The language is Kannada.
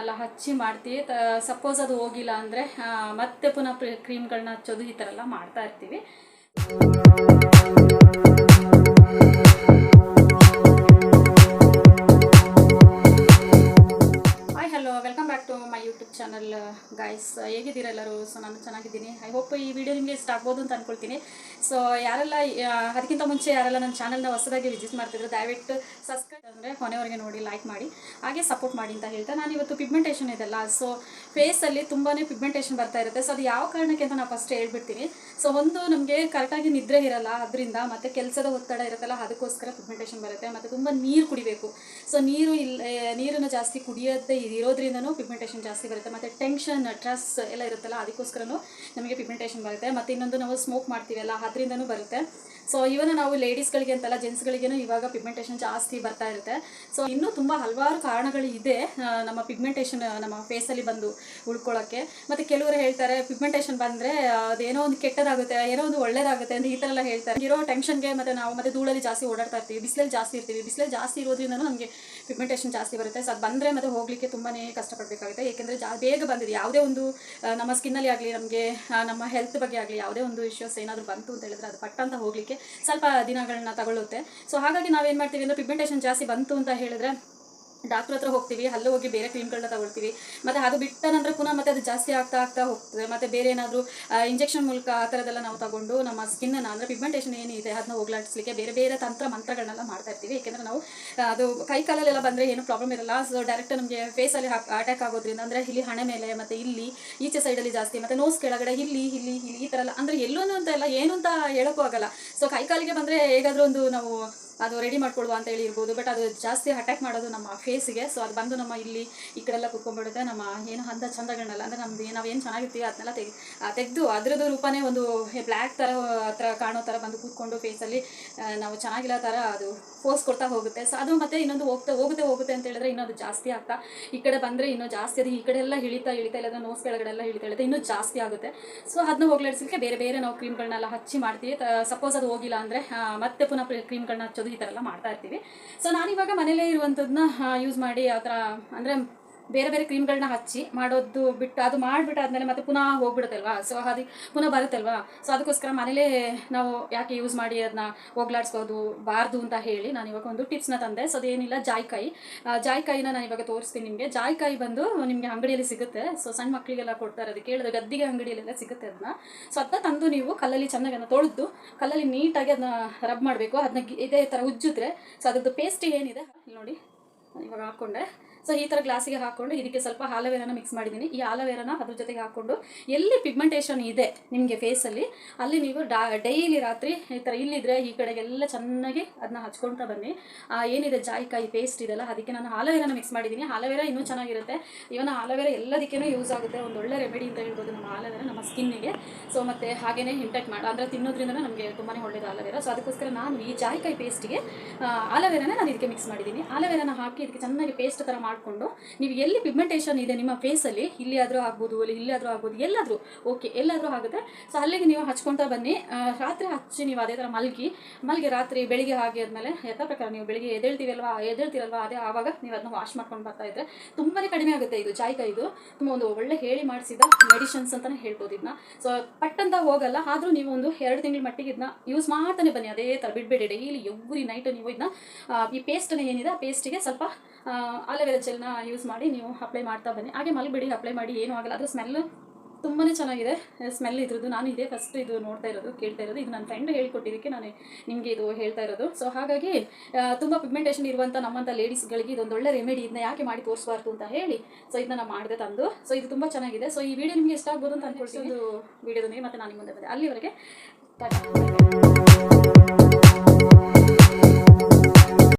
ಕ್ರೀಮ್ಗಳನ್ನೆಲ್ಲ ಹಚ್ಚಿ ಮಾಡ್ತೀವಿ. ಸಪೋಸ್ ಅದು ಹೋಗಿಲ್ಲ ಅಂದರೆ ಮತ್ತೆ ಪುನಃ ಕ್ರೀಮ್ಗಳನ್ನ ಹಚ್ಚೋದು ಈ ಥರ ಎಲ್ಲ ಮಾಡ್ತಾ ಇರ್ತೀವಿ. Welcome back to my YouTube channel guys. ಹೇಗಿದ್ದೀರಾ ಎಲ್ಲರೂ? ಸೊ ನಾನು ಚೆನ್ನಾಗಿದ್ದೀನಿ. ಐ ಹೋಪ್ ಈ ವಿಡಿಯೋ ನಿಮಗೆ ಇಷ್ಟ ಆಗ್ಬೋದು ಅಂತ ಅಂದ್ಕೊಳ್ತೀನಿ. ಸೊ ಯಾರೆಲ್ಲ ಅದಕ್ಕಿಂತ ಮುಂಚೆ ಯಾರೆಲ್ಲ ನನ್ನ ಚಾನಲ್ನ ಹೊಸದಾಗಿ ವಿಸಿಟ್ ಮಾಡ್ತಿದ್ರು ದಯವಿಟ್ಟು ಸಬ್ಸ್ಕ್ರೈಬ್ ಅಂದರೆ ಕೊನೆವರೆಗೆ ನೋಡಿ, ಲೈಕ್ ಮಾಡಿ, ಹಾಗೆ ಸಪೋರ್ಟ್ ಮಾಡಿ ಅಂತ ಹೇಳ್ತಾ ನಾನು ಇವತ್ತು ಪಿಗ್ಮೆಂಟೇಷನ್ ಇದೆಲ್ಲ, ಸೊ ಫೇಸಲ್ಲಿ ತುಂಬಾ ಪಿಗ್ಮೆಂಟೇಷನ್ ಬರ್ತಾ ಇರುತ್ತೆ. ಸೊ ಅದು ಯಾವ ಕಾರಣಕ್ಕೆ ಅಂತ ನಾನು ಫಸ್ಟ್ ಹೇಳ್ಬಿಡ್ತೀನಿ. ಸೊ ಒಂದು ನಮಗೆ ಕರೆಕ್ಟಾಗಿ ನಿದ್ರೆ ಇರಲ್ಲ, ಅದರಿಂದ ಮತ್ತು ಕೆಲಸದ ಒತ್ತಡ ಇರುತ್ತಲ್ಲ, ಅದಕ್ಕೋಸ್ಕರ ಪಿಗ್ಮೆಂಟೇಷನ್ ಬರುತ್ತೆ. ಮತ್ತು ತುಂಬ ನೀರು ಕುಡಿಬೇಕು. ಸೊ ನೀರನ್ನು ಜಾಸ್ತಿ ಕುಡಿಯೋದೇ ಇರೋದ್ರಿಂದನೂ ಪಿಗ್ಮೆಂಟೇಷನ್ ಜಾಸ್ತಿ ಬರುತ್ತೆ. ಮತ್ತು ಟೆನ್ಷನ್, ಸ್ಟ್ರೆಸ್ ಎಲ್ಲ ಇರುತ್ತಲ್ಲ, ಅದಕ್ಕೋಸ್ಕರನೂ ನಮಗೆ ಪಿಗ್ಮೆಂಟೇಷನ್ ಬರುತ್ತೆ. ಮತ್ತು ಇನ್ನೊಂದು ನಾವು ಸ್ಮೋಕ್ ಮಾಡ್ತೀವಲ್ಲ, ಅದರಿಂದನೂ ಬರುತ್ತೆ. ಸೊ ಇವನ್ನ ನಾವು ಲೇಡೀಸ್ಗಳಿಗೆ ಅಂತಲ್ಲ, ಜೆಂಟ್ಸ್ಗಳಿಗೇನು ಇವಾಗ ಪಿಗ್ಮೆಂಟೇಷನ್ ಜಾಸ್ತಿ ಬರ್ತಾ ಇರುತ್ತೆ. ಸೊ ಇನ್ನೂ ತುಂಬ ಹಲವಾರು ಕಾರಣಗಳು ಇದೆ ನಮ್ಮ ಪಿಗ್ಮೆಂಟೇಷನ್ ನಮ್ಮ ಫೇಸಲ್ಲಿ ಬಂದು ಉಳ್ಕೊಳ್ಳೋಕ್ಕೆ. ಮತ್ತು ಕೆಲವರು ಹೇಳ್ತಾರೆ ಪಿಗ್ಮೆಂಟೇಷನ್ ಬಂದರೆ ಅದೇನೋ ಒಂದು ಕೆಟ್ಟದಾಗುತ್ತೆ, ಏನೋ ಒಂದು ಒಳ್ಳೇದಾಗುತ್ತೆ ಅಂತ ಈ ಥರ ಎಲ್ಲ ಹೇಳ್ತಾರೆ. ಇರೋ ಟೆನ್ಷನ್ಗೆ ಮತ್ತು ನಾವು ಮತ್ತೆ ಧೂಳಲ್ಲಿ ಜಾಸ್ತಿ ಓಡಾಡ್ತಾ ಇರ್ತೀವಿ, ಬಿಸಿಲಲ್ಲಿ ಜಾಸ್ತಿ ಇರ್ತೀವಿ. ಬಿಸಿಲಲ್ಲಿ ಜಾಸ್ತಿ ಇರೋದ್ರಿಂದನೂ ನಮಗೆ ಪಿಗ್ಮೆಂಟೇಷನ್ ಜಾಸ್ತಿ ಬರುತ್ತೆ. ಸೊ ಅದು ಬಂದರೆ ಮತ್ತು ಹೋಗಲಿಕ್ಕೆ ತುಂಬಾ ಕಷ್ಟಪಡಬೇಕಾಗುತ್ತೆ. ಏಕೆಂದರೆ ಬೇಗ ಬಂದಿದೆ ಯಾವುದೇ ಒಂದು ನಮ್ಮ ಸ್ಕಿನ್ನಲ್ಲಿ ಆಗಲಿ, ನಮಗೆ ನಮ್ಮ ಹೆಲ್ತ್ ಬಗ್ಗೆ ಆಗಲಿ ಯಾವುದೇ ಒಂದು ಇಶ್ಯೂಸ್ ಏನಾದರೂ ಬಂತು ಅಂತ ಹೇಳಿದ್ರೆ ಅದು ಪಟ್ಟಂತ ಹೋಗಲಿಕ್ಕೆ ಸ್ವಲ್ಪ ದಿನಗಳನ್ನ ತಗೊಳ್ಳುತ್ತೆ. ಸೊ ಹಾಗಾಗಿ ನಾವೇನು ಮಾಡ್ತೀವಿ ಅಂದರೆ ಪಿಗ್ಮೆಂಟೇಷನ್ ಜಾಸ್ತಿ ಬಂತು ಅಂತ ಹೇಳಿದ್ರೆ ಡಾಕ್ಟ್ರ್ ಹತ್ರ ಹೋಗ್ತೀವಿ, ಅಲ್ಲೇ ಹೋಗಿ ಬೇರೆ ಕ್ರೀಮ್ಗಳನ್ನ ತಗೊಳ್ತೀವಿ. ಮತ್ತು ಅದು ಬಿಟ್ಟ ನಂತರ ಪುನಃ ಮತ್ತೆ ಅದು ಜಾಸ್ತಿ ಆಗ್ತಾ ಹೋಗ್ತದೆ. ಮತ್ತು ಬೇರೆ ಏನಾದರೂ ಇಂಜೆಕ್ಷನ್ ಮೂಲಕ ಆ ಥರದ್ದೆಲ್ಲ ನಾವು ತಗೊಂಡು ನಮ್ಮ ಸ್ಕಿನ್ನನ್ನು ಅಂದರೆ ಪಿಗ್ಮೆಂಟೇಷನ್ ಏನಿದೆ ಅದನ್ನ ಹೋಗ್ಲಾಡಿಸ್ಲಿಕ್ಕೆ ಬೇರೆ ಬೇರೆ ಮಂತ್ರಗಳನ್ನೆಲ್ಲ ಮಾಡ್ತಾ ಇರ್ತೀವಿ. ಏಕೆಂದರೆ ನಾವು ಅದು ಕೈ ಕಾಲಲ್ಲೆಲ್ಲ ಬಂದರೆ ಏನು ಪ್ರಾಬ್ಲಮ್ ಇರಲ್ಲ. ಸೊ ಡೈರೆಕ್ಟ್ ನಮಗೆ ಫೇಸಲ್ಲಿ ಅಟ್ಯಾಕ್ ಆಗೋದ್ರಿಂದ, ಅಂದರೆ ಇಲ್ಲಿ ಹಣೆ ಮೇಲೆ ಮತ್ತು ಇಲ್ಲಿ ಈಚೆ ಸೈಡಲ್ಲಿ ಜಾಸ್ತಿ, ಮತ್ತು ನೋಸ್ ಕೆಳಗಡೆ ಇಲ್ಲಿ ಈ ಥರ ಎಲ್ಲ, ಅಂದರೆ ಎಲ್ಲೂ ಅಂತ ಎಲ್ಲ ಏನು ಅಂತ ಹೇಳೋಕ್ಕೂ ಆಗಲ್ಲ. ಸೊ ಕೈ ಕಾಲಿಗೆ ಬಂದರೆ ಹೇಗಾದರೂ ಒಂದು ನಾವು ಅದು ರೆಡಿ ಮಾಡ್ಕೊಳ್ವಾ ಅಂತ ಹೇಳಿ ಇರ್ಬೋದು. ಬಟ್ ಅದು ಜಾಸ್ತಿ ಅಟ್ಯಾಕ್ ಮಾಡೋದು ನಮ್ಮ ಫೇಸಿಗೆ. ಸೊ ಅದು ಬಂದು ನಮ್ಮ ಇಲ್ಲಿ ಈ ಕಡೆಲ್ಲ ಕುತ್ಕೊಂಡ್ಬಿಡುತ್ತೆ. ನಮ್ಮ ಏನು ಅಂಥ ಚಂದಗಳನ್ನೆಲ್ಲ, ಅಂದರೆ ನಮ್ದು ನಾವೇನು ಚೆನ್ನಾಗಿರ್ತೀವಿ ಅದನ್ನೆಲ್ಲ ತೆಗೆದು ಅದರದ್ದು ರೂಪನೇ ಒಂದು ಬ್ಲ್ಯಾಕ್ ಥರ ಹತ್ರ ಕಾಣೋ ಥರ ಬಂದು ಕೂತ್ಕೊಂಡು ಫೇಸಲ್ಲಿ ನಾವು ಚೆನ್ನಾಗಿಲ್ಲ ಥರ ಅದು ಫೋರ್ಸ್ ಕೊಡ್ತಾ ಹೋಗುತ್ತೆ. ಸೊ ಅದು ಮತ್ತೆ ಇನ್ನೊಂದು ಹೋಗುತ್ತೆ ಅಂತ ಹೇಳಿದ್ರೆ ಇನ್ನೊಂದು ಜಾಸ್ತಿ ಆಗ್ತಾ ಈ ಕಡೆ ಬಂದರೆ ಇನ್ನೂ ಜಾಸ್ತಿ, ಅದು ಈ ಕಡೆ ಎಲ್ಲ ಇಳಿತಾ ಇಲ್ಲದ್ರೆ ನೋಸ್ ಕೆಳಗಡೆ ಎಲ್ಲ ಇಳಿತಾ ಇನ್ನೂ ಜಾಸ್ತಿ ಆಗುತ್ತೆ. ಸೊ ಅದನ್ನ ಹೋಗ್ಲಾಡಿಸಲಿಕ್ಕೆ ಬೇರೆ ಬೇರೆ ನಾವು ಕ್ರೀಮ್ಗಳನ್ನೆಲ್ಲ ಹಚ್ಚಿ ಮಾಡ್ತೀವಿ. ಸಪೋಸ್ ಅದು ಹೋಗಿಲ್ಲ ಅಂದರೆ ಮತ್ತೆ ಪುನಃ ಕ್ರೀಮ್ಗಳನ್ನ ಹಚ್ಚೋದು ಈ ಥರ ಎಲ್ಲ ಮಾಡ್ತಾ ಇರ್ತೀವಿ. ಸೊ ನಾನಿವಾಗ ಮನೇಲೇ ಇರುವಂಥದ್ದನ್ನ ಯೂಸ್ ಮಾಡಿ ಆ ಥರ, ಅಂದರೆ ಬೇರೆ ಬೇರೆ ಕ್ರೀಮ್ಗಳನ್ನ ಹಚ್ಚಿ ಮಾಡೋದು ಬಿಟ್ಟು ಅದು ಮಾಡಿಬಿಟ್ಟಾದ್ಮೇಲೆ ಮತ್ತೆ ಪುನಃ ಹೋಗ್ಬಿಡುತ್ತಲ್ವಾ. ಸೊ ಅದು ಪುನಃ ಬರುತ್ತಲ್ವಾ. ಸೊ ಅದಕ್ಕೋಸ್ಕರ ಮನೇಲೇ ನಾವು ಯಾಕೆ ಯೂಸ್ ಮಾಡಿ ಅದನ್ನ ಹೋಗ್ಲಾಡಿಸ್ಬಾರ್ದು ಅಂತ ಹೇಳಿ ನಾನು ಇವಾಗ ಒಂದು ಟಿಪ್ಸ್ನ ತಂದೆ. ಸೊ ಅದೇನಿಲ್ಲ, ಜಾಯಿಕಾಯಿನ ನಾನು ಇವಾಗ ತೋರಿಸ್ತೀನಿ ನಿಮಗೆ. ಜಾಯಿಕಾಯಿ ಬಂದು ನಿಮಗೆ ಅಂಗಡಿಯಲ್ಲಿ ಸಿಗುತ್ತೆ. ಸೊ ಸಣ್ಣ ಮಕ್ಕಳಿಗೆಲ್ಲ ಕೊಡ್ತಾರೆ, ಅದು ಕೇಳಿದ್ರೆ ಗದ್ದಿಗೆ ಅಂಗಡಿಯಲ್ಲೆಲ್ಲ ಸಿಗುತ್ತೆ ಅದನ್ನ. ಸೊ ಅದನ್ನ ತಂದು ನೀವು ಕಲ್ಲಲ್ಲಿ ಚೆನ್ನಾಗಿ ಅದನ್ನ ತೊಳೆದು ಕಲ್ಲಲ್ಲಿ ನೀಟಾಗಿ ಅದನ್ನ ರಬ್ ಮಾಡಬೇಕು. ಅದನ್ನ ಇದೇ ಥರ ಉಜ್ಜಿದ್ರೆ ಸೊ ಅದ್ರದ್ದು ಪೇಸ್ಟ್ ಏನಿದೆ ನೋಡಿ ಇವಾಗ ಹಾಕ್ಕೊಂಡೆ. ಸೊ ಈ ಥರ ಗ್ಲಾಸಿಗೆ ಹಾಕ್ಕೊಂಡು ಇದಕ್ಕೆ ಸ್ವಲ್ಪ ಆಲೋವೆರಾನ ಮಿಕ್ಸ್ ಮಾಡಿದ್ದೀನಿ. ಈ ಆಲೋವೆರಾನ ಅದ್ರ ಜೊತೆಗೆ ಹಾಕ್ಕೊಂಡು ಎಲ್ಲಿ ಪಿಗ್ಮೆಂಟೇಷನ್ ಇದೆ ನಿಮಗೆ ಫೇಸಲ್ಲಿ ಅಲ್ಲಿ ನೀವು ಡೈಲಿ ರಾತ್ರಿ ಈ ಥರ ಇಲ್ಲಿದ್ರೆ ಈ ಕಡೆಗೆಲ್ಲ ಚೆನ್ನಾಗಿ ಅದನ್ನ ಹಚ್ಕೊಳ್ತಾ ಬನ್ನಿ. ಏನಿದೆ ಜಾಯಿಕಾಯಿ ಪೇಸ್ಟ್ ಇದೆಲ್ಲ, ಅದಕ್ಕೆ ನಾನು ಆಲೋವೆರಾನ ಮಿಕ್ಸ್ ಮಾಡಿದ್ದೀನಿ. ಆಲೋವೆರಾ ಇನ್ನೂ ಚೆನ್ನಾಗಿರುತ್ತೆ. ಇವನ್ನ ಆಲೋವೆರಾ ಎಲ್ಲದಕ್ಕೂ ಯೂಸ್ ಆಗುತ್ತೆ. ಒಂದು ಒಳ್ಳೆ ರೆಮಿಡಿ ಅಂತ ಹೇಳ್ಬೋದು ನಮ್ಮ ಆಲೋವೆರಾ ನಮ್ಮ ಸ್ಕಿನ್ನಿಗೆ. ಸೊ ಮತ್ತು ಹಾಗೆಯೇ ಇಂಟೆಕ್ಟ್ ಅಂದರೆ ತಿನ್ನೋದ್ರಿಂದ ನಮಗೆ ತುಂಬಾ ಒಳ್ಳೆಯದು ಆಲೋವೆರಾ. ಸೊ ಅದಕ್ಕೋಸ್ಕರ ನಾನು ಈ ಜಾಯಿಕಾಯಿ ಪೇಸ್ಟಿಗೆ ಆಲೋವೆರಾನ ನಾನು ಇದಕ್ಕೆ ಮಿಕ್ಸ್ ಮಾಡಿದ್ದೀನಿ. ಆಲೋವೆರಾನ ಹಾಕಿ ಇದಕ್ಕೆ ಚೆನ್ನಾಗಿ ಪೇಸ್ಟ್ ಥರ ಮಾಡಿಕೊಂಡು ನೀವು ಎಲ್ಲಿ ಪಿಗ್ಮೆಂಟೇಷನ್ ಇದೆ ನಿಮ್ಮ ಫೇಸಲ್ಲಿ, ಇಲ್ಲಿ ಆದರೂ ಆಗ್ಬೋದು, ಇಲ್ಲಾದರೂ ಆಗ್ಬೋದು, ಎಲ್ಲಾದರೂ ಓಕೆ, ಎಲ್ಲಾದರೂ ಆಗುತ್ತೆ. ಸೊ ಅಲ್ಲಿಗೆ ನೀವು ಹಚ್ಕೊಳ್ತಾ ಬನ್ನಿ. ರಾತ್ರಿ ಹಚ್ಚಿ ನೀವು ಅದೇ ಥರ ಮಲ್ಗಿ ರಾತ್ರಿ ಬೆಳಿಗ್ಗೆ ಹಾಗೆ ಆದಮೇಲೆ ಯಥಾ ಪ್ರಕಾರ ನೀವು ಬೆಳಿಗ್ಗೆ ಎದ್ದೇಳ್ತಿರಲ್ವಾ ಅದೇ ಆವಾಗ ನೀವು ಅದನ್ನ ವಾಶ್ ಮಾಡ್ಕೊಂಡು ಬರ್ತಾ ಇದ್ದರೆ ತುಂಬಾ ಕಡಿಮೆ ಆಗುತ್ತೆ. ಇದು ಜಾಯಿಕಾಯಿದು ತುಂಬ ಒಂದು ಒಳ್ಳೆ ಹೇಳಿ ಮಾಡಿಸಿದ ಮೆಡಿಷನ್ಸ್ ಅಂತಲೇ ಹೇಳ್ಬೋದು ಇದನ್ನ. ಸೊ ಪಟ್ಟಂತ ಹೋಗಲ್ಲ, ಆದರೂ ನೀವು ಒಂದು 2 ತಿಂಗಳ ಮಟ್ಟಿಗೆ ಇದನ್ನ ಯೂಸ್ ಮಾಡ್ತಾನೆ ಬನ್ನಿ. ಅದೇ ಥರ ಬಿಡಬೇಡಿ, ಡೈಲಿ ಎವ್ರಿ ನೈಟ್ ನೀವು ಇದನ್ನ ಈ ಪೇಸ್ಟನ್ನು ಏನಿದೆ ಆ ಪೇಸ್ಟಿಗೆ ಸ್ವಲ್ಪ ಆಲೋವೆರಾ ಜೆಲ್ನ ಯೂಸ್ ಮಾಡಿ ನೀವು ಅಪ್ಲೈ ಮಾಡ್ತಾ ಬನ್ನಿ. ಹಾಗೆ ಮಲ್ಬಿಡಿ, ಅಪ್ಲೈ ಮಾಡಿ, ಏನೂ ಆಗಲ್ಲ. ಅದು ಸ್ಮೆಲ್ಲು ತುಂಬಾ ಚೆನ್ನಾಗಿದೆ ಸ್ಮೆಲ್ ಇದ್ರದ್ದು. ನಾನು ಇದೇ ಫಸ್ಟ್ ಇದು ನೋಡ್ತಾ ಇರೋದು, ಕೇಳ್ತಾ ಇರೋದು. ಇದು ನನ್ನ ಫ್ರೆಂಡ್ ಹೇಳ್ಕೊಟ್ಟಿದ್ದಕ್ಕೆ ನಾನು ನಿಮಗೆ ಇದು ಹೇಳ್ತಾ ಇರೋದು. ಸೊ ಹಾಗಾಗಿ ತುಂಬ ಪಿಗ್ಮೆಂಟೇಷನ್ ಇರುವಂಥ ನಮ್ಮಂಥ ಲೇಡೀಸ್ಗಳಿಗೆ ಇದೊಂದು ಒಳ್ಳೆ ರೆಮಿಡಿ. ಇದನ್ನ ಯಾಕೆ ಮಾಡಿ ತೋರಿಸಬಾರ್ದು ಅಂತ ಹೇಳಿ ಸೊ ಇದನ್ನ ನಾನು ಮಾಡಿದೆ ತಂದು. ಸೊ ಇದು ತುಂಬ ಚೆನ್ನಾಗಿದೆ. ಸೊ ಈ ವಿಡಿಯೋ ನಿಮಗೆ ಇಷ್ಟ ಆಗ್ಬೋದು ಅಂತ ಅಂದ್ಕೊಳ್ತೀನಿ. ಒಂದು ವಿಡಿಯೋದೊಂದಿಗೆ ಮತ್ತೆ ನಾನು ಮುಂದೆ ಬಂದೆ. ಅಲ್ಲಿವರೆಗೆ